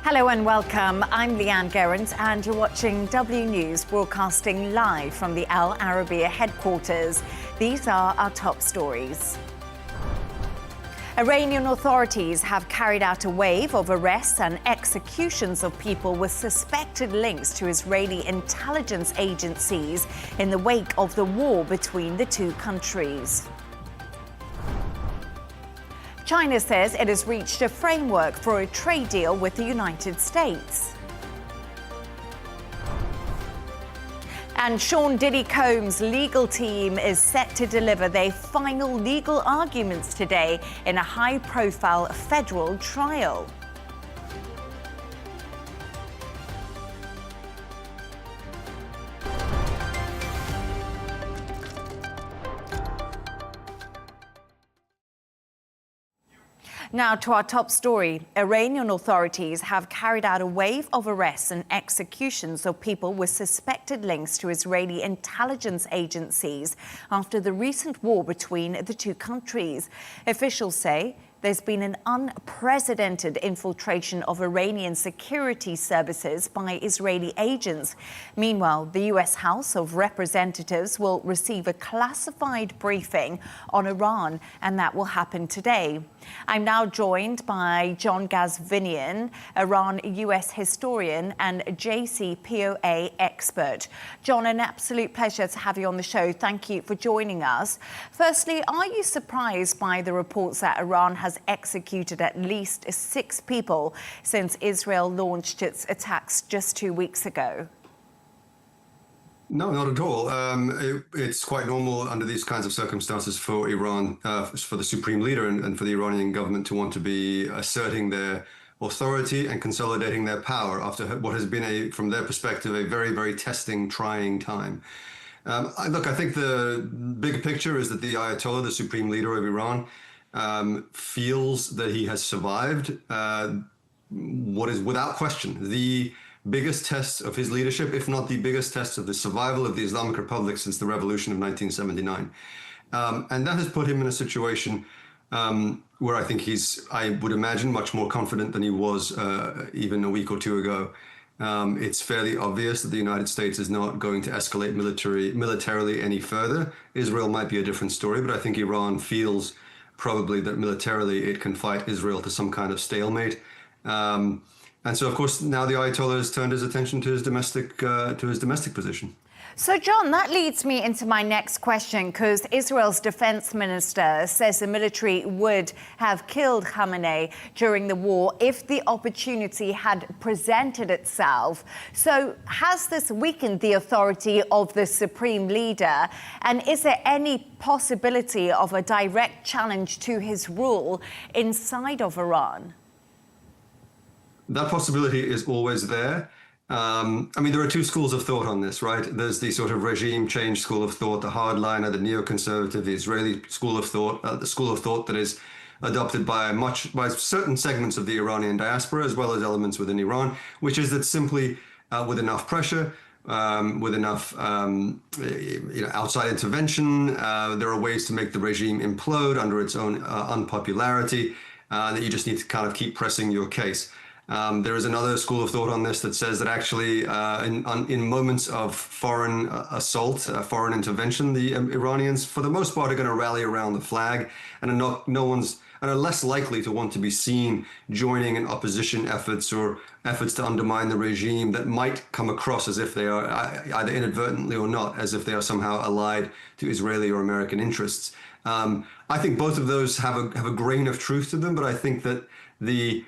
Hello and welcome. I'm Leigh-Ann Gerrans and you're watching W News, broadcasting live from the Al Arabiya headquarters. These are our top stories. Iranian authorities have carried out a wave of arrests and executions of people with suspected links to Israeli intelligence agencies in the wake of the war between the two countries. China says it has reached a framework for a trade deal with the United States. And Sean Diddy Combs' legal team is set to deliver their final legal arguments today in a high-profile federal trial. Now to our top story. Iranian authorities have carried out a wave of arrests and executions of people with suspected links to Israeli intelligence agencies after the recent war between the two countries. Officials say there's been an unprecedented infiltration of Iranian security services by Israeli agents. Meanwhile, the US House of Representatives will receive a classified briefing on Iran, and that will happen today. I'm now joined by John Ghazvinian, Iran-US historian and JCPOA expert. John, an absolute pleasure to have you on the show. Thank you for joining us. Firstly, are you surprised by the reports that Iran has executed at least 6 people since Israel launched its attacks just 2 weeks ago? No, not at all. It's quite normal under these kinds of circumstances for Iran, for the supreme leader and for the Iranian government to want to be asserting their authority and consolidating their power after what has been, from their perspective, a very, very testing, trying time. Look, I think the big picture is that the Ayatollah, the supreme leader of Iran, feels that he has survived what is without question the biggest test of his leadership, if not the biggest test of the survival of the Islamic Republic since the revolution of 1979. And that has put him in a situation where I think I would imagine, much more confident than he was even a week or two ago. It's fairly obvious that the United States is not going to escalate militarily any further. Israel might be a different story, but I think Iran feels probably that militarily it can fight Israel to some kind of stalemate. And so, of course, now the Ayatollah has turned his attention to his domestic position. So, John, that leads me into my next question, because Israel's defense minister says the military would have killed Khamenei during the war if the opportunity had presented itself. So has this weakened the authority of the supreme leader? And is there any possibility of a direct challenge to his rule inside of Iran? That possibility is always there. I mean, there are two schools of thought on this, right? There's the sort of regime change school of thought, the hardliner, the neoconservative, the Israeli school of thought, the school of thought that is adopted by certain segments of the Iranian diaspora, as well as elements within Iran, which is that simply with enough pressure, with enough outside intervention, there are ways to make the regime implode under its own unpopularity, that you just need to kind of keep pressing your case. There is another school of thought on this that says that actually in moments of foreign assault, foreign intervention, the Iranians, for the most part, are going to rally around the flag and are less likely to want to be seen joining in opposition efforts or efforts to undermine the regime that might come across as if they are, either inadvertently or not, as if they are somehow allied to Israeli or American interests. I think both of those have a grain of truth to them, but I think that the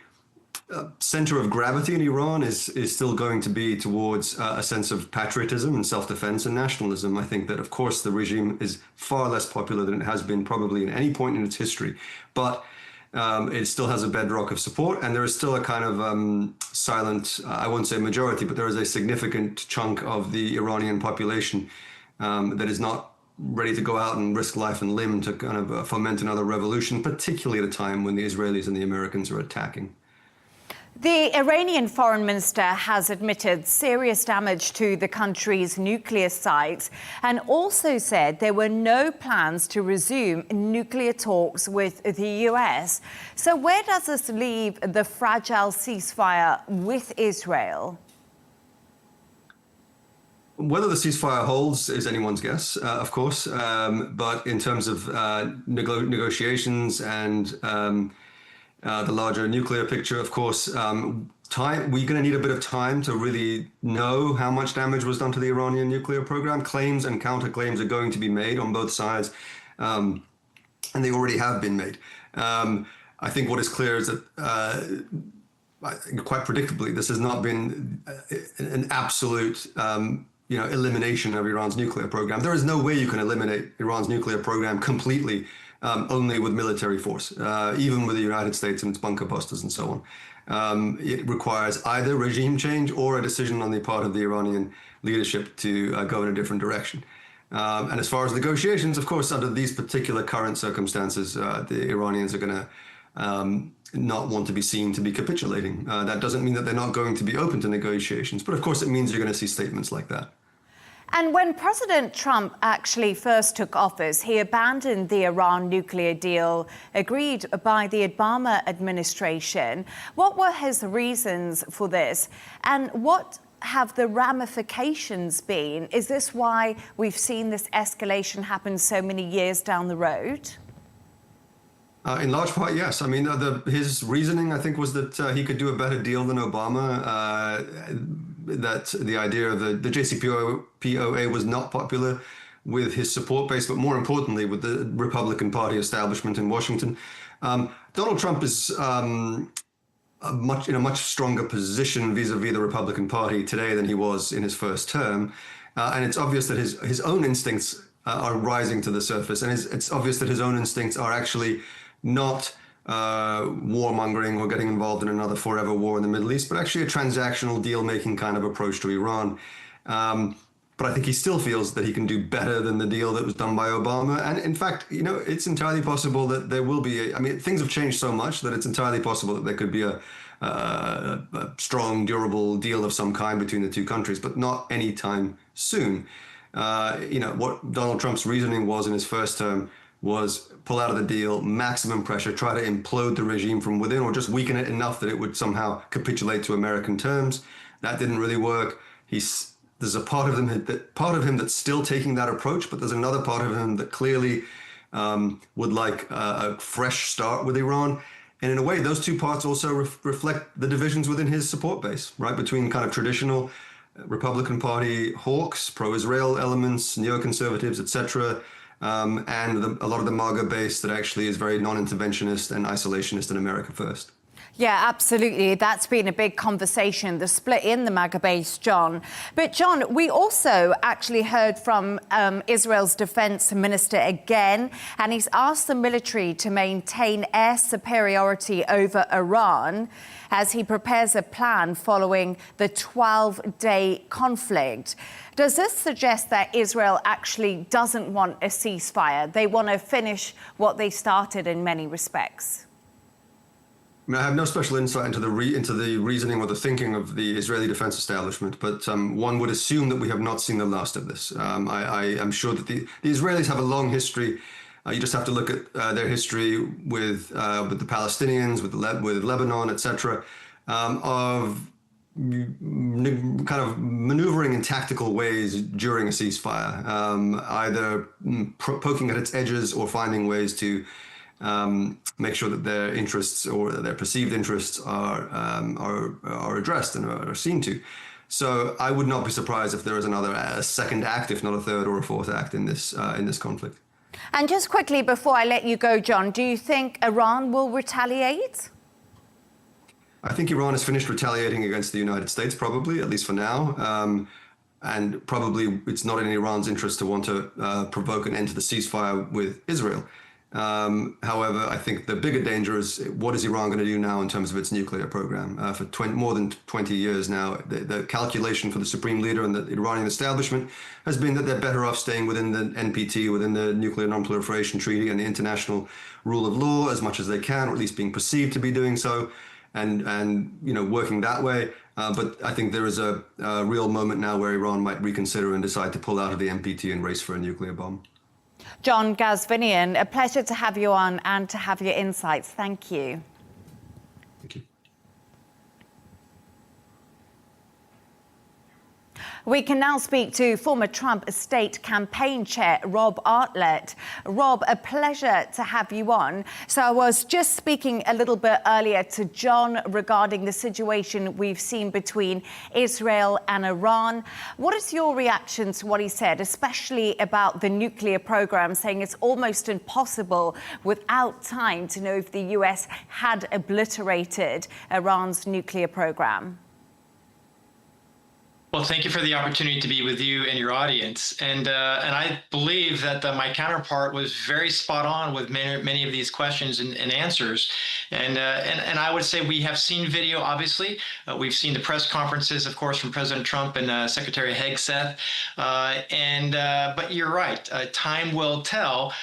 center of gravity in Iran is still going to be towards a sense of patriotism and self-defense and nationalism. I think that, of course, the regime is far less popular than it has been probably in any point in its history, but it still has a bedrock of support, and there is still a kind of silent, I won't say majority, but there is a significant chunk of the Iranian population that is not ready to go out and risk life and limb to kind of foment another revolution, particularly at a time when the Israelis and the Americans are attacking. The Iranian foreign minister has admitted serious damage to the country's nuclear sites and also said there were no plans to resume nuclear talks with the US. So where does this leave the fragile ceasefire with Israel? Whether the ceasefire holds is anyone's guess, of course. But in terms of negotiations and the larger nuclear picture, of course, we're going to need a bit of time to really know how much damage was done to the Iranian nuclear program. Claims and counterclaims are going to be made on both sides, and they already have been made. I think what is clear is that quite predictably, this has not been an absolute elimination of Iran's nuclear program. There is no way you can eliminate Iran's nuclear program completely only with military force, even with the United States and its bunker busters and so on. It requires either regime change or a decision on the part of the Iranian leadership to go in a different direction. And as far as negotiations, of course, under these particular current circumstances, the Iranians are going to not want to be seen to be capitulating. That doesn't mean that they're not going to be open to negotiations, but of course it means you're going to see statements like that. And when President Trump actually first took office, he abandoned the Iran nuclear deal agreed by the Obama administration. What were his reasons for this? And what have the ramifications been? Is this why we've seen this escalation happen so many years down the road? In large part, yes. I mean, his reasoning, I think, was that he could do a better deal than Obama, that the idea of the JCPOA was not popular with his support base, but more importantly, with the Republican Party establishment in Washington. Donald Trump is in a much stronger position vis-a-vis the Republican Party today than he was in his first term. And it's obvious that his own instincts are rising to the surface. And it's obvious that his own instincts are actually not warmongering or getting involved in another forever war in the Middle East, but actually a transactional deal-making kind of approach to Iran. But I think he still feels that he can do better than the deal that was done by Obama. And in fact, it's entirely possible that there will be things have changed so much that it's entirely possible that there could be a strong, durable deal of some kind between the two countries, but not anytime soon. What Donald Trump's reasoning was in his first term was pull out of the deal, maximum pressure, try to implode the regime from within, or just weaken it enough that it would somehow capitulate to American terms. That didn't really work. There's a part of him that's still taking that approach, but there's another part of him that clearly would like a fresh start with Iran. And in a way, those two parts also reflect the divisions within his support base, right? Between kind of traditional Republican Party hawks, pro-Israel elements, neoconservatives, etc., and a lot of the MAGA base that actually is very non-interventionist and isolationist in America first. Yeah, absolutely. That's been a big conversation, the split in the MAGA base, John. But John, we also actually heard from Israel's defense minister again, and he's asked the military to maintain air superiority over Iran as he prepares a plan following the 12-day conflict. Does this suggest that Israel actually doesn't want a ceasefire? They want to finish what they started in many respects. I have no special insight into the reasoning or the thinking of the Israeli defense establishment, but one would assume that we have not seen the last of this. I am sure that the Israelis have a long history. You just have to look at their history with the Palestinians, with Lebanon, etc., of kind of maneuvering in tactical ways during a ceasefire, either poking at its edges or finding ways to make sure that their interests or their perceived interests are addressed and are seen to. So I would not be surprised if there is a second act, if not a third or a fourth act in this conflict. And just quickly before I let you go, John, do you think Iran will retaliate? I think Iran has finished retaliating against the United States, probably, at least for now. And probably it's not in Iran's interest to want to provoke an end to the ceasefire with Israel. However, I think the bigger danger is what is Iran going to do now in terms of its nuclear program? For more than 20 years now, the calculation for the supreme leader and the Iranian establishment has been that they're better off staying within the NPT, within the Nuclear Non-Proliferation Treaty and the international rule of law as much as they can, or at least being perceived to be doing so. and working that way. But I think there is a real moment now where Iran might reconsider and decide to pull out of the NPT and race for a nuclear bomb. John Ghazvinian, a pleasure to have you on and to have your insights. Thank you. Thank you. We can now speak to former Trump state campaign chair, Rob Arlett. Rob, a pleasure to have you on. So I was just speaking a little bit earlier to John regarding the situation we've seen between Israel and Iran. What is your reaction to what he said, especially about the nuclear program, saying it's almost impossible without time to know if the US had obliterated Iran's nuclear program? Well, thank you for the opportunity to be with you and your audience. And I believe that my counterpart was very spot on with many of these questions and answers. And I would say we have seen video, obviously. We've seen the press conferences, of course, from President Trump and Secretary Hegseth. But you're right. Time will tell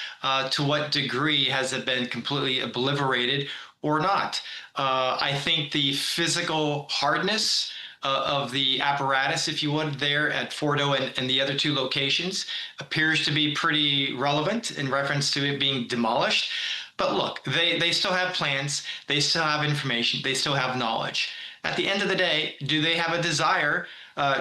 to what degree has it been completely obliterated or not. I think the physical hardness of the apparatus, if you would, there at Fordo and the other two locations appears to be pretty relevant in reference to it being demolished. But look, they still have plans, they still have information, they still have knowledge. At the end of the day, do they have a desire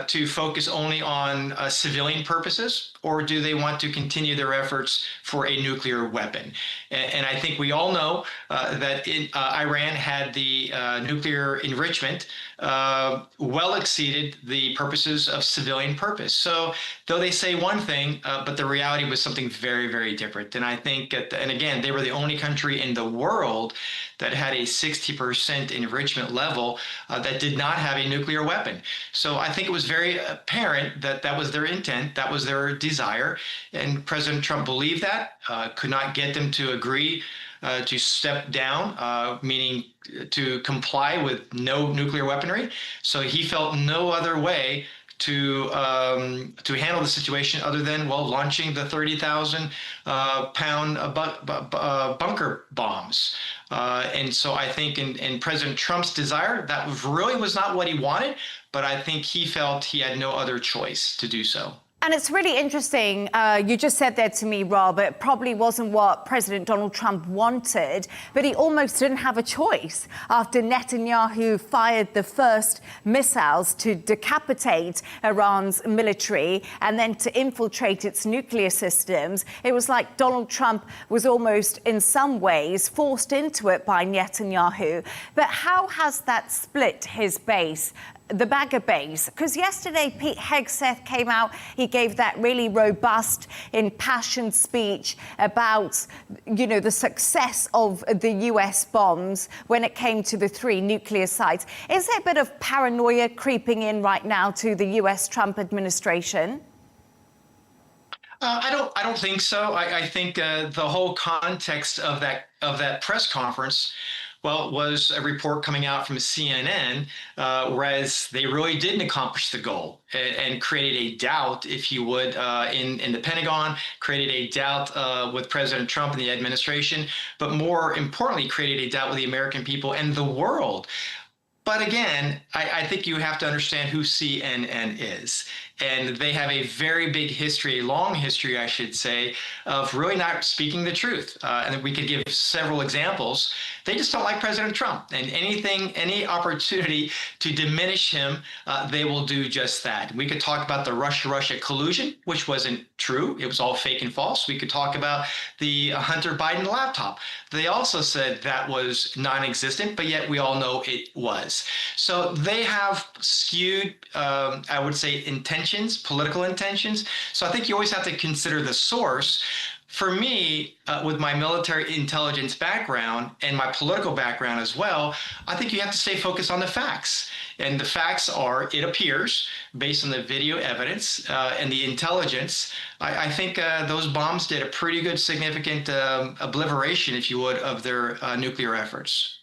to focus only on civilian purposes, or do they want to continue their efforts for a nuclear weapon? And I think we all know that Iran had the nuclear enrichment well exceeded the purposes of civilian purpose. So though they say one thing, but the reality was something very, very different. And I think, and again, they were the only country in the world that had a 60% enrichment level that did not have a nuclear weapon. So I think it was very apparent that that was their intent, that was their desire, and President Trump believed that, could not get them to agree to step down, meaning to comply with no nuclear weaponry. So he felt no other way to handle the situation other than, well, launching the 30,000 pound bunker bombs. And so I think in President Trump's desire, that really was not what he wanted, but I think he felt he had no other choice to do so. And it's really interesting, you just said there to me, Rob, it probably wasn't what President Donald Trump wanted, but he almost didn't have a choice after Netanyahu fired the first missiles to decapitate Iran's military and then to infiltrate its nuclear systems. It was like Donald Trump was almost, in some ways, forced into it by Netanyahu. But how has that split his base? The bagger base, because yesterday Pete Hegseth came out, he gave that really robust, impassioned speech about, the success of the US bombs when it came to the 3 nuclear sites. Is there a bit of paranoia creeping in right now to the US Trump administration? I don't think so. I think the whole context of that press conference, well, was a report coming out from CNN, whereas they really didn't accomplish the goal and created a doubt, if you would, in the Pentagon, created a doubt with President Trump and the administration, but more importantly, created a doubt with the American people and the world. But again, I think you have to understand who CNN is. And they have a very big history, a long history, I should say, of really not speaking the truth. And we could give several examples. They just don't like President Trump. And any opportunity to diminish him, they will do just that. We could talk about the Russia collusion, which wasn't true. It was all fake and false. We could talk about the Hunter Biden laptop. They also said that was non-existent, but yet we all know it was. So they have skewed, I would say, political intentions. So I think you always have to consider the source. For me, with my military intelligence background and my political background as well, I think you have to stay focused on the facts. And the facts are, it appears, based on the video evidence and the intelligence, I think those bombs did a pretty good, significant obliteration, if you would, of their nuclear efforts.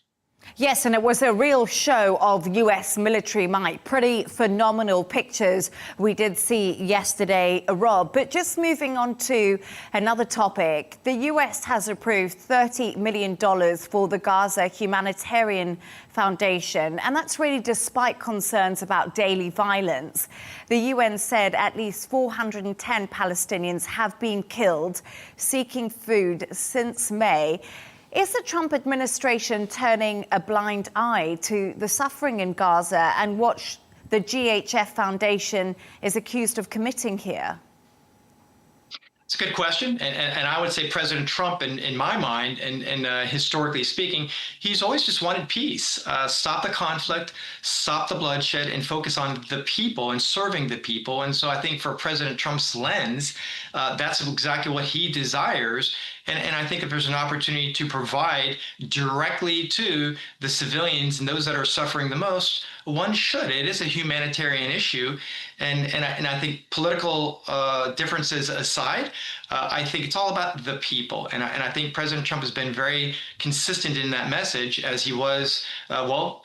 Yes, and it was a real show of US military might. Pretty phenomenal pictures we did see yesterday, Rob. But just moving on to another topic, the US has approved $30 million for the Gaza Humanitarian Foundation, and that's really despite concerns about daily violence. The UN said at least 410 Palestinians have been killed seeking food since May. Is the Trump administration turning a blind eye to the suffering in Gaza and what the GHF Foundation is accused of committing here? It's a good question, and I would say President Trump, in my mind, and historically speaking, he's always just wanted peace, stop the conflict, stop the bloodshed, and focus on the people and serving the people. And so I think for President Trump's lens, that's exactly what he desires. And I think if there's an opportunity to provide directly to the civilians and those that are suffering the most, one should. It is a humanitarian issue. And I think political differences aside, I think it's all about the people. And I think President Trump has been very consistent in that message, as he was,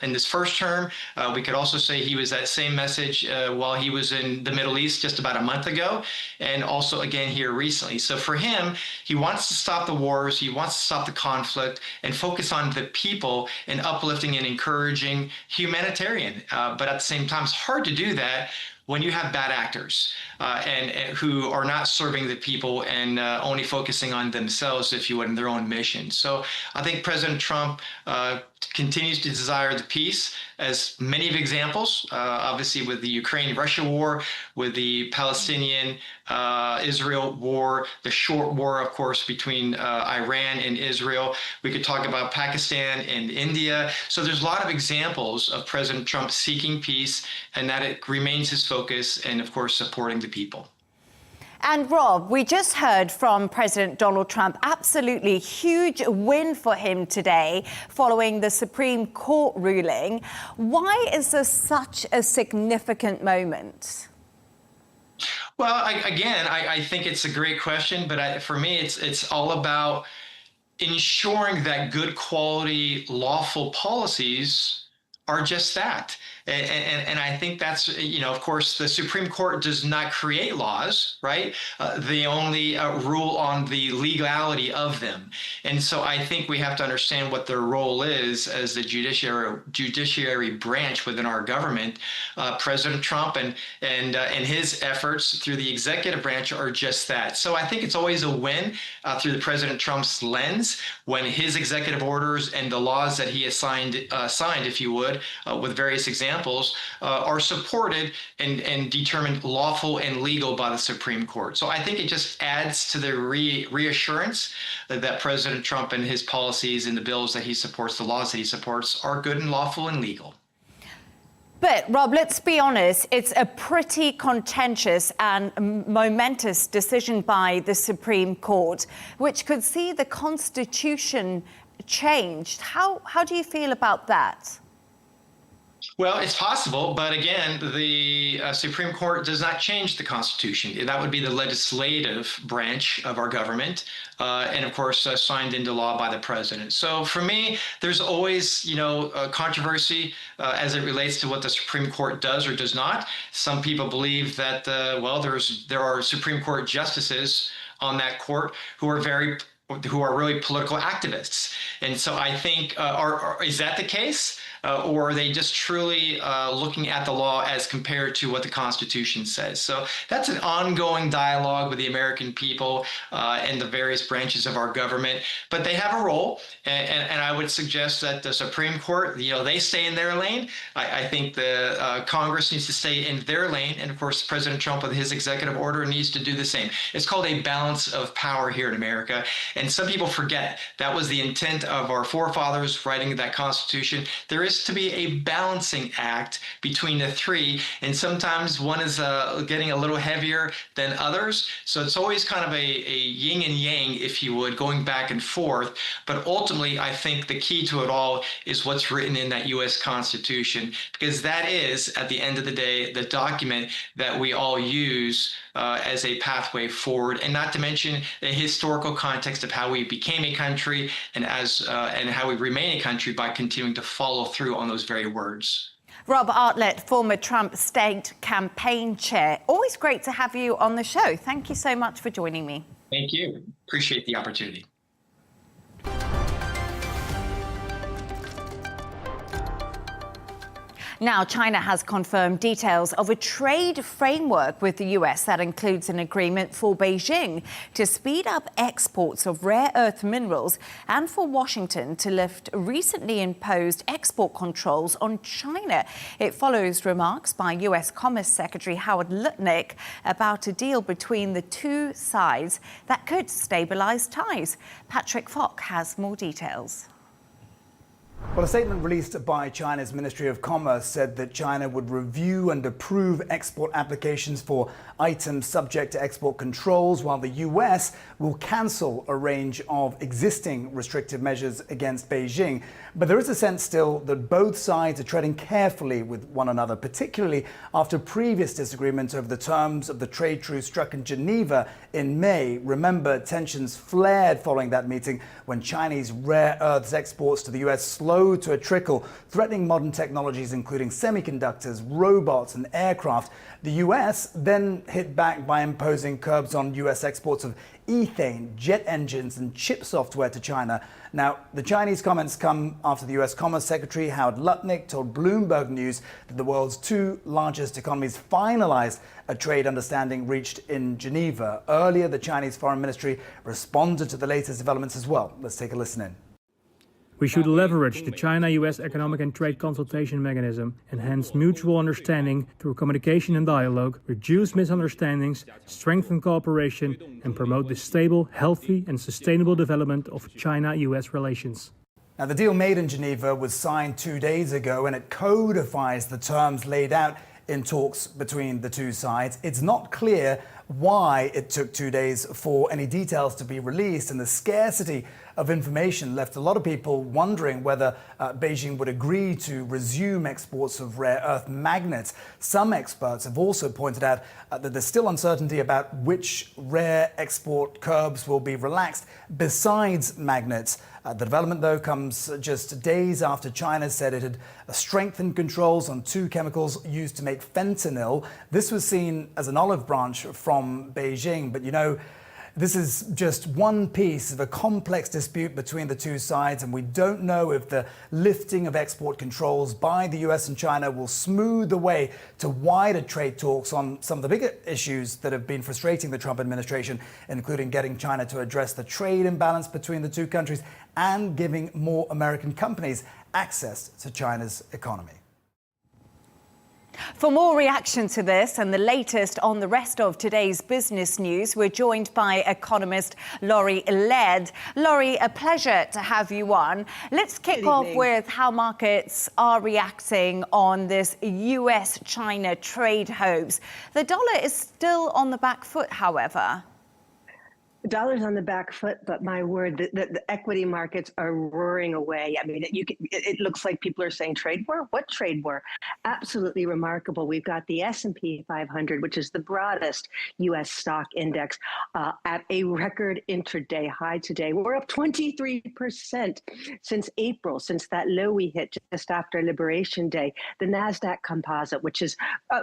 in this first term. We could also say he was that same message while he was in the Middle East just about a month ago, and also again here recently. So for him, he wants to stop the wars, he wants to stop the conflict, and focus on the people and uplifting and encouraging humanitarian. But at the same time, it's hard to do that when you have bad actors and who are not serving the people and only focusing on themselves, if you would, in their own mission. So I think President Trump continues to desire the peace, as many of examples, obviously with the Ukraine-Russia war, with the Palestinian-Israel war, the short war, of course, between Iran and Israel. We could talk about Pakistan and India. So there's a lot of examples of President Trump seeking peace, and that it remains his focus, and of course, supporting the people. And Rob, we just heard from President Donald Trump, absolutely huge win for him today following the Supreme Court ruling. Why is this such a significant moment? Well, I think it's a great question, but for me, it's all about ensuring that good quality lawful policies are just that. And I think that's, of course, the Supreme Court does not create laws, right? They only rule on the legality of them. And so I think we have to understand what their role is as the judiciary branch within our government. President Trump and his efforts through the executive branch are just that. So I think it's always a win through the President Trump's lens when his executive orders and the laws that he has signed, if you would, with various examples, are supported and determined lawful and legal by the Supreme Court. So I think it just adds to the reassurance that President Trump and his policies and the bills that he supports, the laws that he supports, are good and lawful and legal. But, Rob, let's be honest, it's a pretty contentious and momentous decision by the Supreme Court, which could see the Constitution changed. How do you feel about that? Well, it's possible, but again, the Supreme Court does not change the Constitution. That would be the legislative branch of our government, and of course, signed into law by the president. So for me, there's always, controversy as it relates to what the Supreme Court does or does not. Some people believe that, there are Supreme Court justices on that court who are really political activists. And so I think, is that the case? Or are they just truly looking at the law as compared to what the Constitution says? So that's an ongoing dialogue with the American people and the various branches of our government. But they have a role, and I would suggest that the Supreme Court, they stay in their lane. I think the Congress needs to stay in their lane, and of course, President Trump with his executive order needs to do the same. It's called a balance of power here in America, and some people forget that was the intent of our forefathers writing that Constitution. There is appears to be a balancing act between the three, and sometimes one is getting a little heavier than others. So it's always kind of a yin and yang, if you would, going back and forth. But ultimately, I think the key to it all is what's written in that U.S. Constitution, because that is, at the end of the day, the document that we all use as a pathway forward, and not to mention the historical context of how we became a country and how we remain a country by continuing to follow through on those very words. Rob Artlett, former Trump state campaign chair. Always great to have you on the show. Thank you so much for joining me. Thank you. Appreciate the opportunity. Now, China has confirmed details of a trade framework with the US that includes an agreement for Beijing to speed up exports of rare earth minerals and for Washington to lift recently imposed export controls on China. It follows remarks by US Commerce Secretary Howard Lutnick about a deal between the two sides that could stabilize ties. Patrick Falk has more details. Well, a statement released by China's Ministry of Commerce said that China would review and approve export applications for items subject to export controls, while the US will cancel a range of existing restrictive measures against Beijing. But there is a sense still that both sides are treading carefully with one another, particularly after previous disagreements over the terms of the trade truce struck in Geneva in May. Remember, tensions flared following that meeting when Chinese rare earths exports to the US slowed to a trickle, threatening modern technologies including semiconductors, robots and aircraft. The US then hit back by imposing curbs on US exports of ethane, jet engines and chip software to China. Now, the Chinese comments come after the US Commerce Secretary Howard Lutnick told Bloomberg News that the world's two largest economies finalized a trade understanding reached in Geneva. Earlier, the Chinese Foreign Ministry responded to the latest developments as well. Let's take a listen in. We should leverage the China-US Economic and Trade Consultation Mechanism, enhance mutual understanding through communication and dialogue, reduce misunderstandings, strengthen cooperation, and promote the stable, healthy, and sustainable development of China-US relations. Now, the deal made in Geneva was signed 2 days ago, and it codifies the terms laid out in talks between the two sides. It's not clear why it took 2 days for any details to be released, and the scarcity of information left a lot of people wondering whether Beijing would agree to resume exports of rare earth magnets. Some experts have also pointed out that there's still uncertainty about which rare export curbs will be relaxed besides magnets. The development, though, comes just days after China said it had strengthened controls on two chemicals used to make fentanyl. This was seen as an olive branch from Beijing, but you know, this is just one piece of a complex dispute between the two sides, and we don't know if the lifting of export controls by the US and China will smooth the way to wider trade talks on some of the bigger issues that have been frustrating the Trump administration, including getting China to address the trade imbalance between the two countries and giving more American companies access to China's economy. For more reaction to this and the latest on the rest of today's business news, we're joined by economist Laurie Laird. Laurie, a pleasure to have you on. Let's kick off with how markets are reacting on this US-China trade hopes. The dollar is still on the back foot, however. The dollar's on the back foot, but my word, the equity markets are roaring away. I mean, it looks like people are saying trade war. What trade war? Absolutely remarkable. We've got the S&P 500, which is the broadest U.S. stock index, at a record intraday high today. We're up 23% since April, since that low we hit just after Liberation Day. The NASDAQ Composite, which is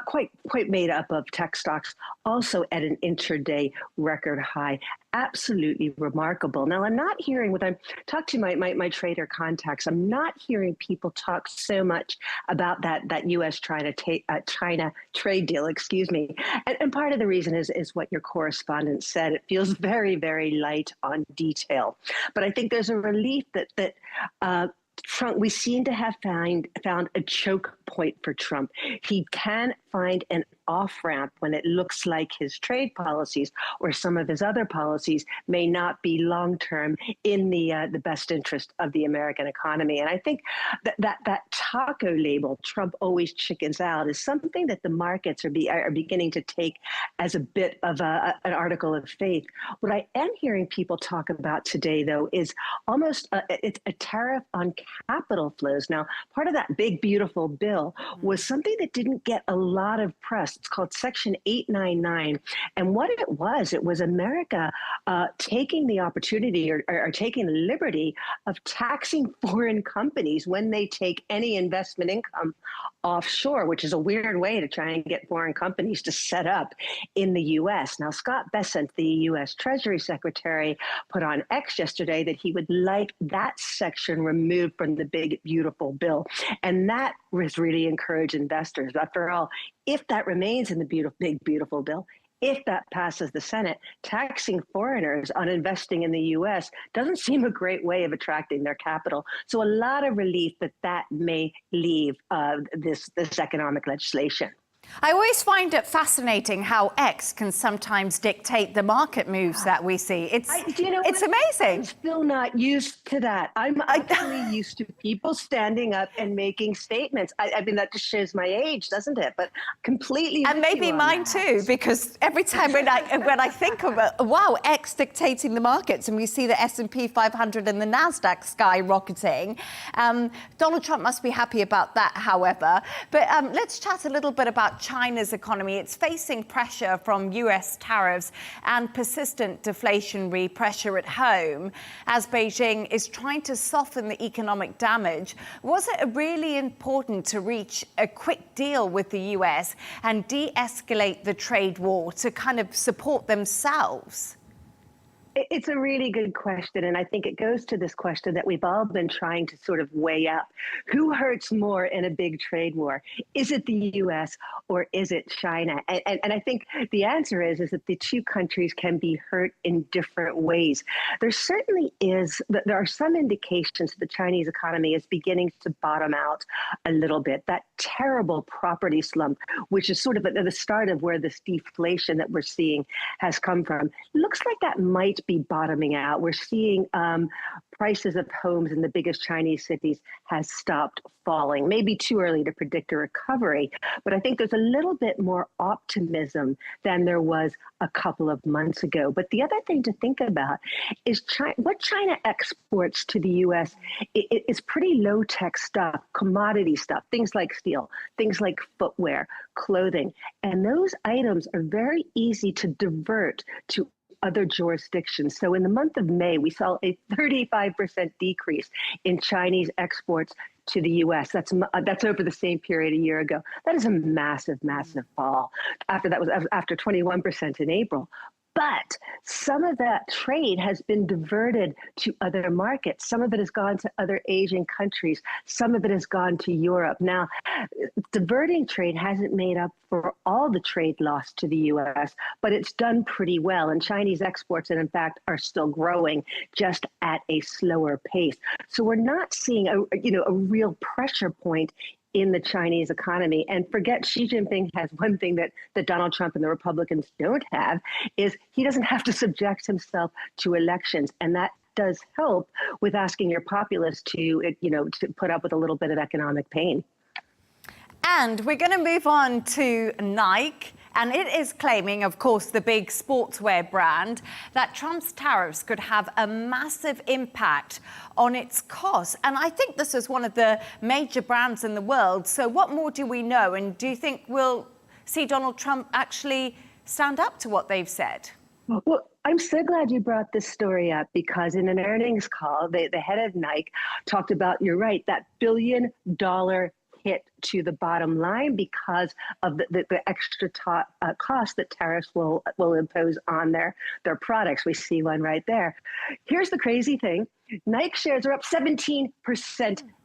quite made up of tech stocks, also at an intraday record high. Absolutely remarkable. Now, I'm not hearing, when I talk to my trader contacts, I'm not hearing people talk so much about that U.S.-China trade deal, excuse me. And part of the reason is what your correspondent said. It feels very, very light on detail. But I think there's a relief that Trump, we seem to have found a choke point for Trump. He can find an off-ramp when it looks like his trade policies or some of his other policies may not be long-term in the best interest of the American economy. And I think that taco label, Trump always chickens out, is something that the markets are beginning to take as a bit of an article of faith. What I am hearing people talk about today, though, is almost it's a tariff on capital flows. Now, part of that big, beautiful bill was something that didn't get a lot of press. It's called Section 899. And what it was America taking the opportunity or taking the liberty of taxing foreign companies when they take any investment income offshore, which is a weird way to try and get foreign companies to set up in the U.S. Now, Scott Bessent, the U.S. Treasury Secretary, put on X yesterday that he would like that section removed from the big, beautiful bill. And that was really encourage investors. After all, if that remains in the big, beautiful bill, if that passes the Senate, taxing foreigners on investing in the U.S. doesn't seem a great way of attracting their capital. So a lot of relief that may leave this economic legislation. I always find it fascinating how X can sometimes dictate the market moves that we see. It's amazing. I'm still not used to that. I'm actually used to people standing up and making statements. I mean, that just shows my age, doesn't it? But completely. And maybe mine too, because every time when I think of wow, X dictating the markets, and we see the S&P 500 and the Nasdaq skyrocketing, Donald Trump must be happy about that, however. But let's chat a little bit about China's economy. It's facing pressure from US tariffs and persistent deflationary pressure at home as Beijing is trying to soften the economic damage. Was it really important to reach a quick deal with the US and de-escalate the trade war to kind of support themselves? It's a really good question, and I think it goes to this question that we've all been trying to sort of weigh up. Who hurts more in a big trade war? Is it the U.S. or is it China? And I think the answer is that the two countries can be hurt in different ways. There certainly is, there are some indications that the Chinese economy is beginning to bottom out a little bit. That terrible property slump, which is sort of at the start of where this deflation that we're seeing has come from, looks like that might be bottoming out. We're seeing prices of homes in the biggest Chinese cities has stopped falling. Maybe too early to predict a recovery, but I think there's a little bit more optimism than there was a couple of months ago. But the other thing to think about is what China exports to the U.S. is pretty low-tech stuff, commodity stuff, things like steel, things like footwear, clothing, and those items are very easy to divert to other jurisdictions. So in the month of May, we saw a 35% decrease in Chinese exports to the U.S. That's over the same period a year ago. That is a massive, massive fall. After 21% in April. But some of that trade has been diverted to other markets. Some of it has gone to other Asian countries. Some of it has gone to Europe. Now, diverting trade hasn't made up for all the trade lost to the U.S., but it's done pretty well. And Chinese exports, and in fact, are still growing just at a slower pace. So we're not seeing a real pressure point in the Chinese economy. And forget Xi Jinping has one thing that Donald Trump and the Republicans don't have, is he doesn't have to subject himself to elections. And that does help with asking your populace to put up with a little bit of economic pain. And we're going to move on to Nike. And it is claiming, of course, the big sportswear brand, that Trump's tariffs could have a massive impact on its costs. And I think this is one of the major brands in the world. So what more do we know? And do you think we'll see Donald Trump actually stand up to what they've said? Well, I'm so glad you brought this story up, because in an earnings call, the head of Nike talked about, you're right, that $1 billion hit to the bottom line because of the extra cost that tariffs will impose on their products. We see one right there. Here's the crazy thing. Nike shares are up 17%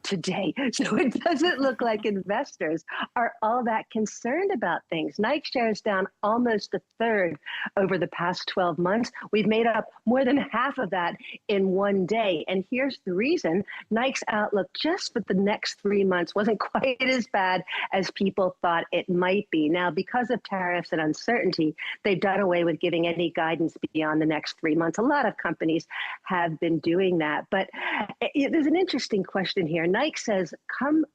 today. So it doesn't look like investors are all that concerned about things. Nike shares down almost a third over the past 12 months. We've made up more than half of that in one day. And here's the reason. Nike's outlook just for the next 3 months wasn't quite as bad as people thought it might be. Now, because of tariffs and uncertainty, they've done away with giving any guidance beyond the next 3 months. A lot of companies have been doing that. But there's an interesting question here. Nike says come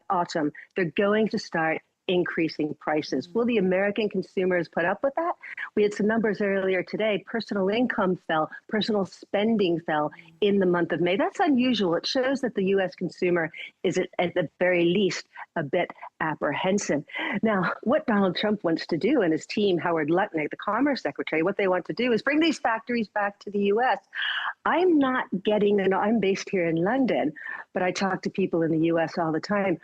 autumn, they're going to start increasing prices. Will the American consumers put up with that? We had some numbers earlier today. Personal income fell, personal spending fell in the month of May. That's unusual. It shows that the U.S. consumer is at the very least a bit apprehensive. Now, what Donald Trump wants to do and his team, Howard Lutnick, the Commerce Secretary, what they want to do is bring these factories back to the U.S. I'm not getting, I'm based here in London, but I talk to people in the U.S. all the time.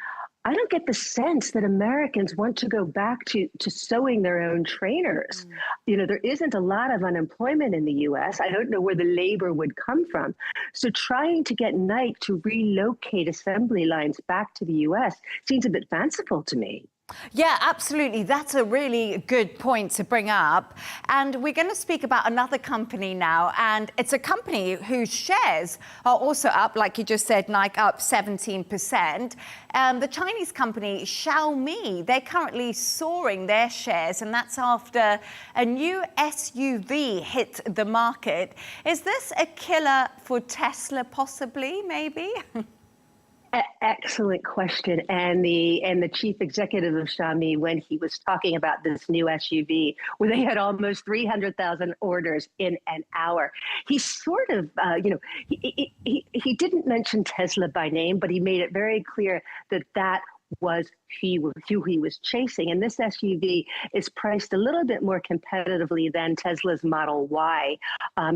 I don't get the sense that Americans want to go back to sewing their own trainers. There isn't a lot of unemployment in the U.S. I don't know where the labor would come from. So trying to get Nike to relocate assembly lines back to the U.S. seems a bit fanciful to me. Yeah, absolutely. That's a really good point to bring up. And we're going to speak about another company now. And it's a company whose shares are also up, like you just said, Nike up 17%. The Chinese company Xiaomi, they're currently soaring their shares, and that's after a new SUV hit the market. Is this a killer for Tesla, possibly, maybe? Excellent question. And the chief executive of Xiaomi, when he was talking about this new SUV, where they had almost 300,000 orders in an hour, he sort of, he didn't mention Tesla by name, but he made it very clear that that was who he was chasing. And this SUV is priced a little bit more competitively than Tesla's Model Y.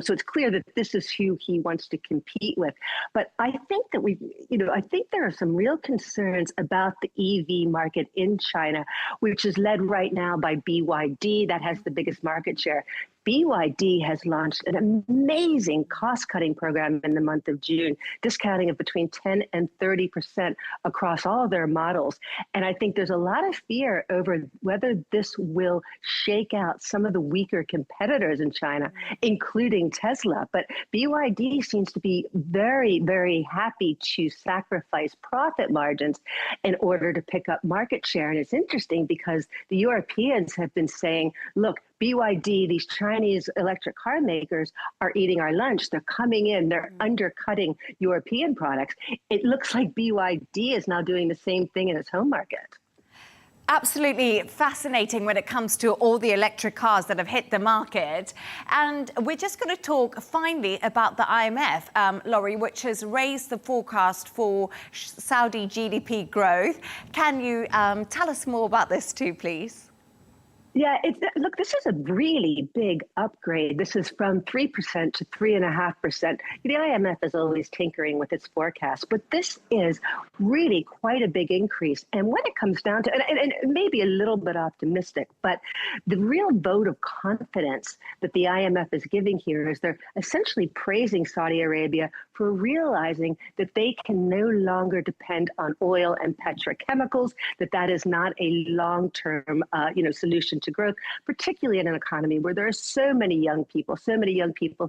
So it's clear that this is who he wants to compete with. But I think that I think there are some real concerns about the EV market in China, which is led right now by BYD, that has the biggest market share. BYD has launched an amazing cost-cutting program in the month of June, discounting of between 10 and 30% across all of their models. And I think there's a lot of fear over whether this will shake out some of the weaker competitors in China, including Tesla. But BYD seems to be very, very happy to sacrifice profit margins in order to pick up market share. And it's interesting because the Europeans have been saying, look, BYD, these Chinese electric car makers are eating our lunch. They're coming in, they're undercutting European products. It looks like BYD is now doing the same thing in its home market. Absolutely fascinating when it comes to all the electric cars that have hit the market. And we're just going to talk finally about the IMF, Laurie, which has raised the forecast for Saudi GDP growth. Can you tell us more about this too, please? Yeah, look, this is a really big upgrade. This is from 3% to 3.5%. The IMF is always tinkering with its forecast, but this is really quite a big increase. And when it comes down to, and maybe a little bit optimistic, but the real vote of confidence that the IMF is giving here is they're essentially praising Saudi Arabia for realizing that they can no longer depend on oil and petrochemicals, that is not a long-term, solution to growth, particularly in an economy where there are so many young people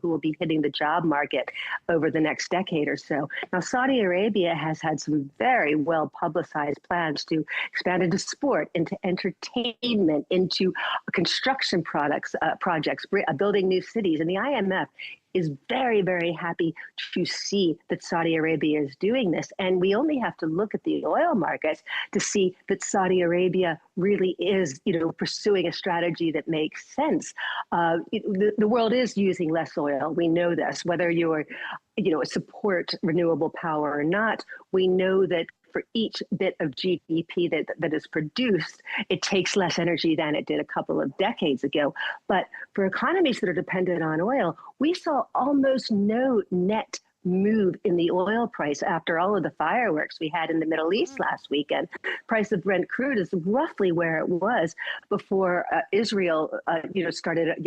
who will be hitting the job market over the next decade or so. Now, Saudi Arabia has had some very well-publicized plans to expand into sport, into entertainment, into construction projects, building new cities. And the IMF is very, very happy to see that Saudi Arabia is doing this. And we only have to look at the oil markets to see that Saudi Arabia really is, pursuing a strategy that makes sense. The world is using less oil. We know this, whether you're, support renewable power or not. We know that for each bit of GDP that is produced, it takes less energy than it did a couple of decades ago. But for economies that are dependent on oil, we saw almost no net move in the oil price after all of the fireworks we had in the Middle East last weekend. Price of Brent crude is roughly where it was before Israel, started,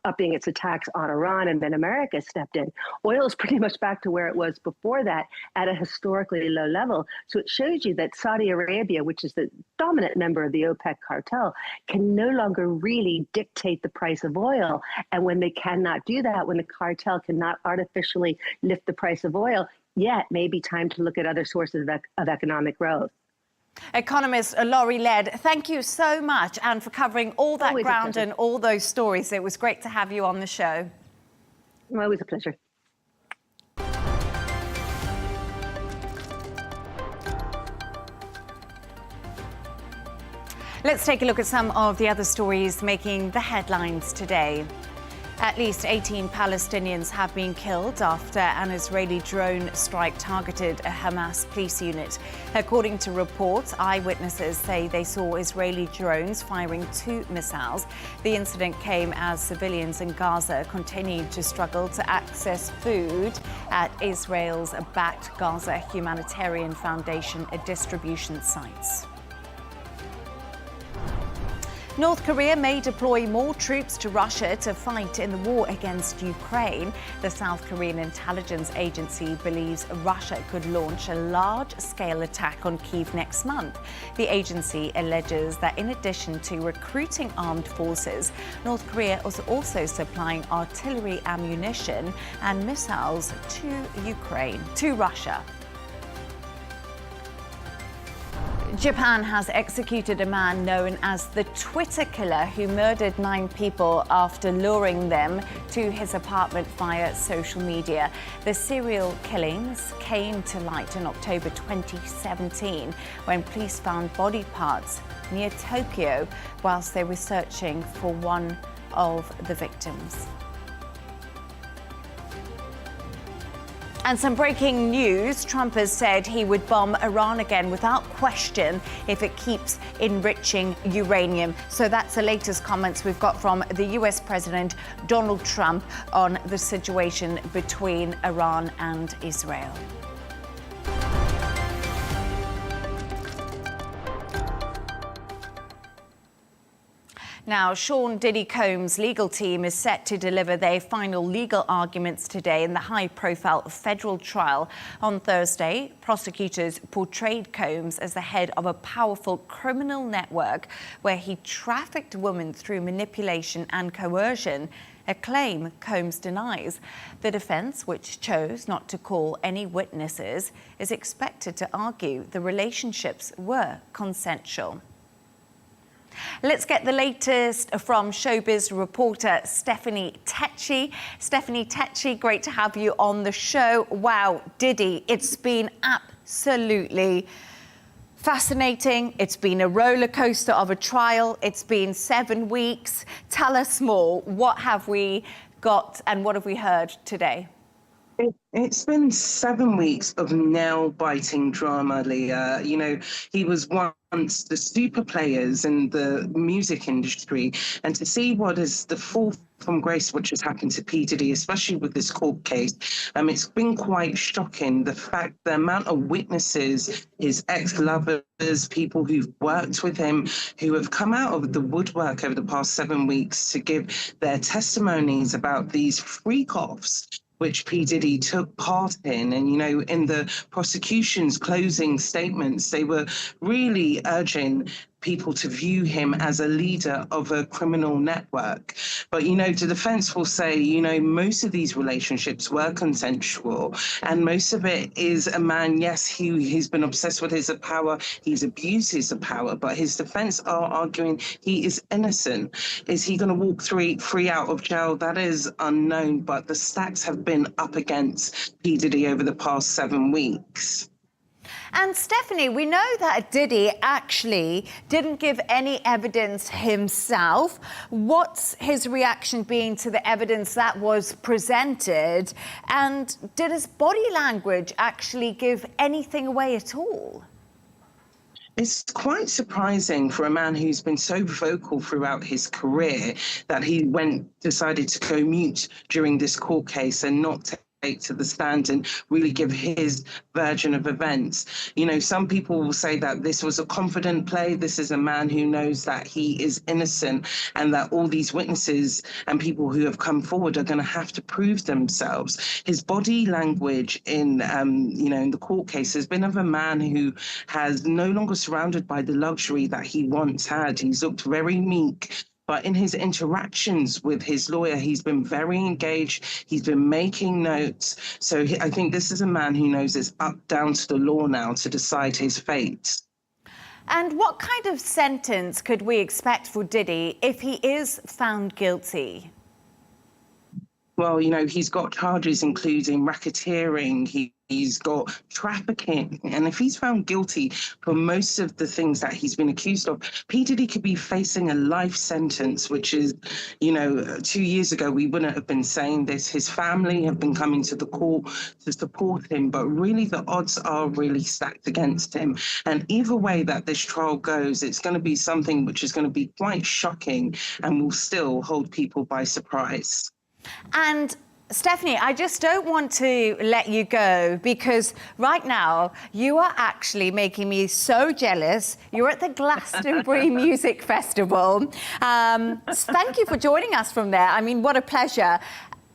upping its attacks on Iran, and then America stepped in. Oil is pretty much back to where it was before that at a historically low level. So it shows you that Saudi Arabia, which is the dominant member of the OPEC cartel, can no longer really dictate the price of oil. And when they cannot do that, when the cartel cannot artificially lift the price of oil, it may be time to look at other sources of economic growth. Economist Laurie Laird, thank you so much, and for covering all that Always a ground pleasure. and all those stories. It was great to have you on the show. Always a pleasure. Let's take a look at some of the other stories making the headlines today. At least 18 Palestinians have been killed after an Israeli drone strike targeted a Hamas police unit. According to reports, eyewitnesses say they saw Israeli drones firing 2 missiles. The incident came as civilians in Gaza continued to struggle to access food at Israel's backed Gaza Humanitarian Foundation distribution sites. North Korea may deploy more troops to Russia to fight in the war against Ukraine. The South Korean intelligence agency believes Russia could launch a large-scale attack on Kyiv next month. The agency alleges that in addition to recruiting armed forces, North Korea is also supplying artillery ammunition and missiles to Russia. Japan has executed a man known as the Twitter killer who murdered 9 people after luring them to his apartment via social media. The serial killings came to light in October 2017 when police found body parts near Tokyo whilst they were searching for one of the victims. And some breaking news. Trump has said he would bomb Iran again without question if it keeps enriching uranium. So that's the latest comments we've got from the US President Donald Trump on the situation between Iran and Israel. Now, Sean Diddy Combs' legal team is set to deliver their final legal arguments today in the high-profile federal trial. On Thursday, prosecutors portrayed Combs as the head of a powerful criminal network where he trafficked women through manipulation and coercion, a claim Combs denies. The defense, which chose not to call any witnesses, is expected to argue the relationships were consensual. Let's get the latest from Showbiz reporter Stephanie Takyi. Stephanie Takyi, great to have you on the show. Wow, Diddy, it's been absolutely fascinating. It's been a roller coaster of a trial. It's been 7 weeks. Tell us more. What have we got and what have we heard today? It's been 7 weeks of nail-biting drama, Leah. You know, he was once the super players in the music industry, and to see what is the fall from grace which has happened to P. Diddy, especially with this court case, it's been quite shocking. The amount of witnesses, his ex-lovers, people who've worked with him, who have come out of the woodwork over the past 7 weeks to give their testimonies about these freak-offs which P. Diddy took part in. And, you know, in the prosecution's closing statements, they were really urging people to view him as a leader of a criminal network. But, you know, the defense will say, you know, most of these relationships were consensual, and most of it is a man, yes, he's been obsessed with his power, he's abused his power, but his defense are arguing he is innocent. Is he going to walk free out of jail? That is unknown, but the stacks have been up against P. Diddy over the past 7 weeks. And Stephanie, we know that Diddy actually didn't give any evidence himself. What's his reaction been to the evidence that was presented? And did his body language actually give anything away at all? It's quite surprising for a man who's been so vocal throughout his career that he decided to go mute during this court case and not take to the stand and really give his version of events. You know, some people will say that this was a confident play. This is a man who knows that he is innocent and that all these witnesses and people who have come forward are going to have to prove themselves. His body language in, you know, in the court case has been of a man who has no longer surrounded by the luxury that he once had. He's looked very meek. But in his interactions with his lawyer, he's been very engaged. He's been making notes. So I think this is a man who knows it's up down to the law now to decide his fate. And what kind of sentence could we expect for Diddy if he is found guilty? Well, you know, he's got charges including racketeering, he's got trafficking. And if he's found guilty for most of the things that he's been accused of, P. Diddy could be facing a life sentence, which is, you know, 2 years ago, we wouldn't have been saying this. His family have been coming to the court to support him, but really the odds are really stacked against him. And either way that this trial goes, it's going to be something which is going to be quite shocking and will still hold people by surprise. And Stephanie, I just don't want to let you go because right now you are actually making me so jealous. You're at the Glastonbury Music Festival. Thank you for joining us from there. I mean, what a pleasure.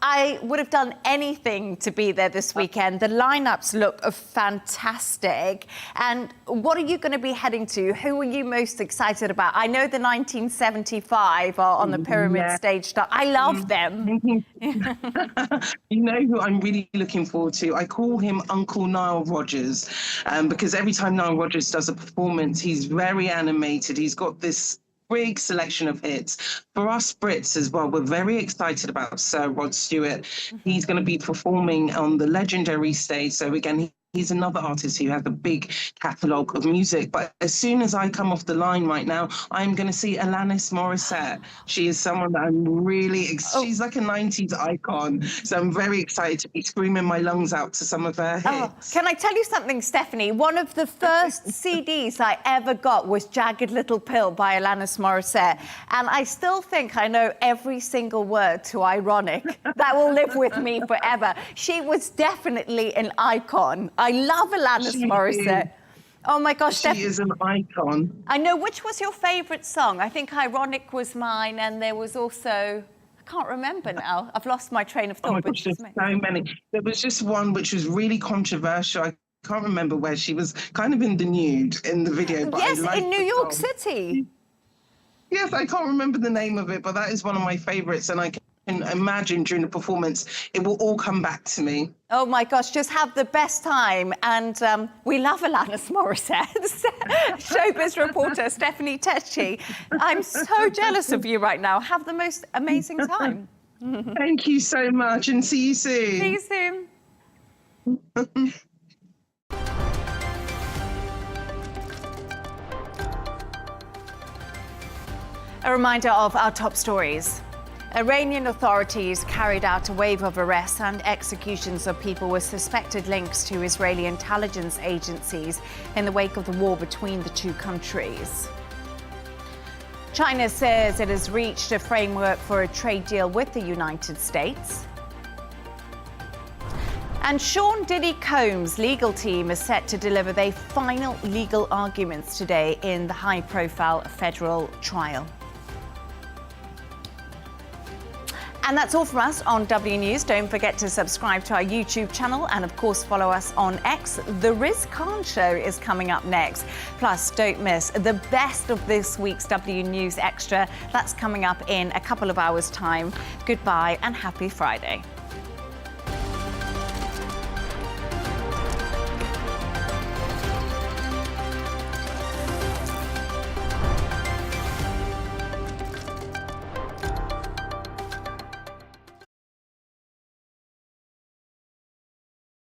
I would have done anything to be there this weekend. The lineups look fantastic. And what are you going to be heading to? Who are you most excited about? I know the 1975 are on the Pyramid stage. I love them. You know who I'm really looking forward to? I call him Uncle Nile Rodgers because every time Nile Rodgers does a performance, he's very animated. He's got this big selection of hits. For us Brits as well, we're very excited about Sir Rod Stewart. He's going to be performing on the legendary stage. So again, he's another artist who has a big catalogue of music. But as soon as I come off the line right now, I'm going to see Alanis Morissette. She is someone that I'm really, she's like a 90s icon. So I'm very excited to be screaming my lungs out to some of her hits. Can I tell you something, Stephanie? One of the first CDs I ever got was Jagged Little Pill by Alanis Morissette. And I still think I know every single word to Ironic. That will live with me forever. She was definitely an icon. I love Alanis Morissette. Oh my gosh, she is an icon. I know. Which was your favourite song? I think Ironic was mine, and there was also, I can't remember now. I've lost my train of thought. Oh my gosh, there's so many. There was just one which was really controversial. I can't remember where she was kind of in the nude in the video. But yes, in New York City. Yes, I can't remember the name of it, but that is one of my favourites, and I can imagine during the performance it will all come back to me. Oh my gosh, just have the best time. And we love Alanis Morissette. Showbiz reporter Stephanie Takyi. I'm so jealous of you right now. Have the most amazing time. Thank you so much, and see you soon. See you soon. A reminder of our top stories. Iranian authorities carried out a wave of arrests and executions of people with suspected links to Israeli intelligence agencies in the wake of the war between the two countries. China says it has reached a framework for a trade deal with the United States. And Sean Diddy Combs' legal team is set to deliver their final legal arguments today in the high-profile federal trial. And that's all from us on W News. Don't forget to subscribe to our YouTube channel and, of course, follow us on X. The Riz Khan Show is coming up next. Plus, don't miss the best of this week's W News Extra. That's coming up in a couple of hours' time. Goodbye and happy Friday.